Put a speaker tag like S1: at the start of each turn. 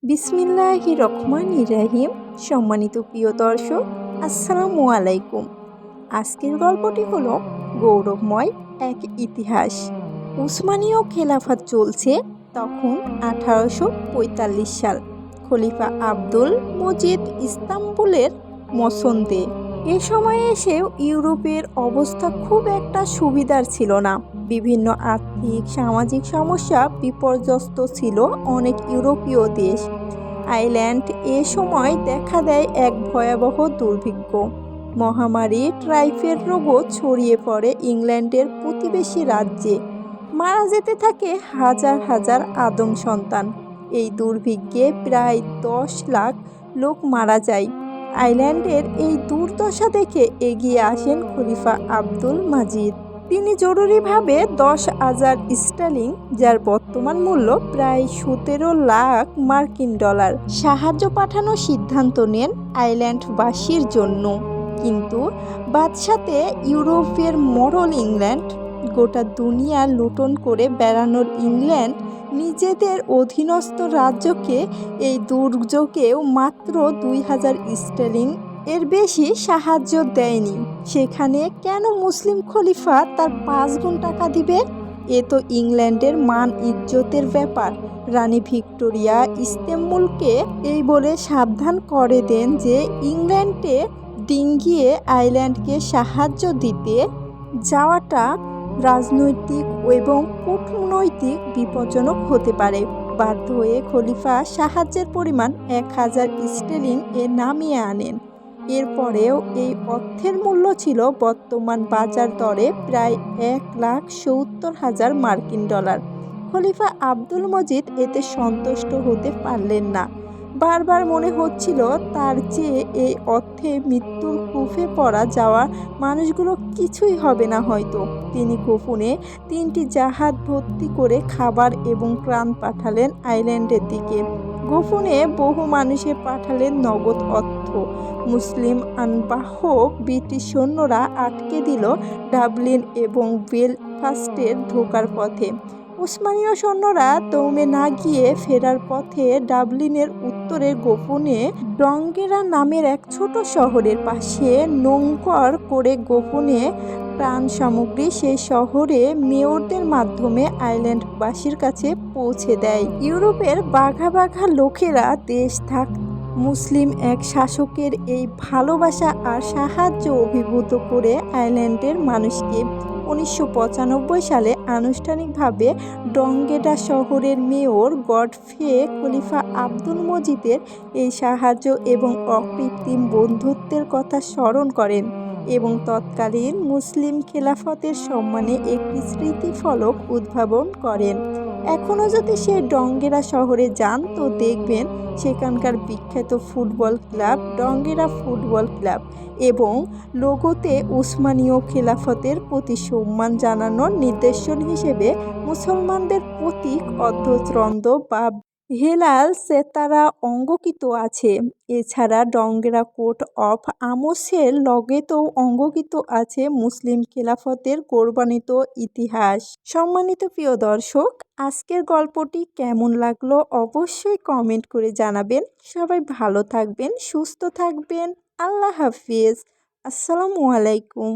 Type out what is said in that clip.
S1: বিসমিল্লাহির রহমানির রহিম। সম্মানিত প্রিয় দর্শক, আসসালামু আলাইকুম। আজকের গল্পটি হলো গৌরবময় এক ইতিহাস। উসমানীয় খেলাফত চলছে তখন 1845 সাল। খলিফা আব্দুল মজিদ ইস্তাম্বুলের মসনদে। এ সময়ে এসেও ইউরোপের অবস্থা খুব একটা সুবিধার ছিল না। বিভিন্ন আর্থিক সামাজিক সমস্যা বিপর্যস্ত ছিল অনেক ইউরোপীয় দেশ। আইল্যান্ড এ সময় দেখা দেয় এক ভয়াবহ দুর্ভিক্ষ। মহামারী টাইফয়েড রোগও ছড়িয়ে পড়ে ইংল্যান্ডের প্রতিবেশী রাজ্যে। মারা যেতে থাকে হাজার হাজার আদম সন্তান। এই দুর্ভিক্ষে প্রায় 10 লাখ লোক মারা যায়। আইল্যান্ডের এই দুর্দশা দেখে এগিয়ে আসেন খলিফা আব্দুল মজিদ। তিনি জরুরিভাবে 10,000 স্টার্লিং, যার বর্তমান মূল্য প্রায় 17 লাখ মার্কিন ডলার, সাহায্য পাঠানোর সিদ্ধান্ত নেন আইল্যান্ডবাসীর জন্য। কিন্তু বাদশাতে ইউরোপের মরল ইংল্যান্ড, গোটা দুনিয়া লুণ্ঠন করে বেড়ানোর ইংল্যান্ড নিজেদের অধীনস্থ রাজ্যকে এই দুর্যোগেও মাত্র 2,000 স্টার্লিং এর বেশি সাহায্য দেয়নি। সেখানে কেন মুসলিম খলিফা তার 5 গুণ টাকা দিবে? এ তো ইংল্যান্ডের মান ইজ্জতের ব্যাপার। রানী ভিক্টোরিয়া ইস্তাম্বুলকে এই বলে সাবধান করে দেন যে ইংল্যান্ডে ডিঙ্গিয়ে আইল্যান্ডকে সাহায্য দিতে যাওয়াটা রাজনৈতিক এবং কূটনৈতিক বিপজ্জনক হতে পারে। বাধ্য হয়ে খলিফা সাহায্যের পরিমাণ 1,000 স্টার্লিং এ নামিয়ে আনেন। এরপরেও এই অর্থের মূল্য ছিল বর্তমান বাজার দরে প্রায় 1,70,000 মার্কিন ডলার। খলিফা আব্দুল মজিদ এতে সন্তুষ্ট হতে পারলেন না। বারবার মনে হচ্ছিল তার চেয়ে এই অর্থে মৃত্যুর কূপে পড়া যাওয়া মানুষগুলো কিছুই হবে না হয়তো। তিনি গোপনে 3টি জাহাজ ভর্তি করে খাবার এবং ত্রাণ পাঠালেন আইল্যান্ডের দিকে। গোপনে বহু মানুষে পাঠালেন নগদ অর্থ। মুসলিম আনবাহক ব্রিটিশ সৈন্যরা আটকে দিল ডাবলিন এবং বেলফাস্টের ঢোকার পথে। উসমানীয় সৈন্যরা দমে না গিয়ে ফেরার পথে ডাবলিনের উত্তরে গোপনে ডঙ্গেরা নামের এক ছোট শহরের পাশে নোঙ্গর করে গোপনে ত্রাণ সামগ্রী সেই শহরে মেয়রদের মাধ্যমে আইল্যান্ডবাসীর কাছে পৌঁছে দেয়। ইউরোপের বাঘা বাঘা লোকেরা দেশ থাক মুসলিম এক শাসকের এই ভালোবাসা আর সাহায্য অভিভূত করে আইল্যান্ডের মানুষকে 1995 সালে আনুষ্ঠানিকভাবে ডঙ্গেডা শহরের মেয়র গডফ্রে খলিফা আব্দুল মজিদের এই সাহায্য এবং অকৃত্রিম বন্ধুত্বের কথা স্মরণ করেন এবং তৎকালীন মুসলিম খেলাফতের সম্মানে একটি স্মৃতিফলক উদ্ভাবন করেন। এখনও যদি সে ডঙ্গেরা শহরে যান তো দেখবেন সেখানকার বিখ্যাত ফুটবল ক্লাব ডঙ্গেরা ফুটবল ক্লাব এবং লোগোতে উসমানীয় খেলাফতের প্রতি সম্মান জানানোর নিদর্শন হিসেবে মুসলমানদের প্রতীক অর্ধচন্দ্র বা হেলাল সেতারা অঙ্কিত আছে। এছাড়া ডঙ্গেরা কোট অফ আমসের লগেতেও অঙ্কিত আছে মুসলিম খেলাফতের গৌরবান্বিত ইতিহাস। সম্মানিত প্রিয় দর্শক, আজকের গল্পটি কেমন লাগলো অবশ্যই কমেন্ট করে জানাবেন। সবাই ভালো থাকবেন, সুস্থ থাকবেন। আল্লাহ হাফিজ। আসসালামু আলাইকুম।